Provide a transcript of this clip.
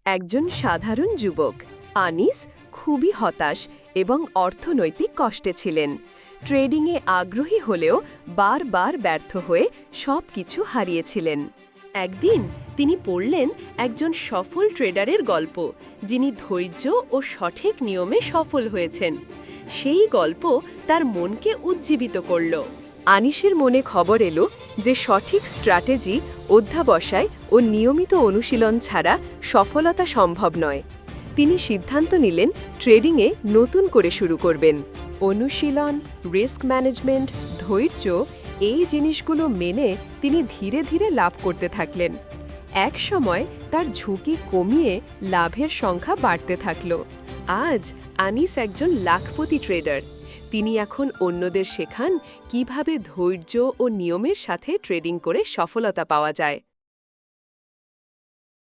একজন সাধারণ যুবক আনিস খুবই হতাশ এবং অর্থনৈতিক কষ্টে ছিলেন। ট্রেডিংয়ে আগ্রহী হলেও বারবার ব্যর্থ হয়ে সবকিছু হারিয়েছিলেন। একদিন তিনি পড়লেন একজন সফল ট্রেডারের গল্প, যিনি ধৈর্য ও সঠিক নিয়মে সফল হয়েছেন। সেই গল্প তার মনকে উজ্জীবিত করল। আনিসের মনে খবর এলো যে সঠিক স্ট্র্যাটেজি, অধ্যাবসায় ও নিয়মিত অনুশীলন ছাড়া সফলতা সম্ভব নয়। তিনি সিদ্ধান্ত নিলেন ট্রেডিংয়ে নতুন করে শুরু করবেন। অনুশীলন, রিস্ক ম্যানেজমেন্ট, ধৈর্য এই জিনিসগুলো মেনে তিনি ধীরে ধীরে লাভ করতে থাকলেন। এক সময় তার ঝুঁকি কমিয়ে লাভের সংখ্যা বাড়তে থাকল। আজ আনিস একজন লাখপতি ট্রেডার। তিনি এখন অন্যদের শেখান কিভাবে ধৈর্য ও নিয়মের সাথে ট্রেডিং করে সফলতা পাওয়া যায়।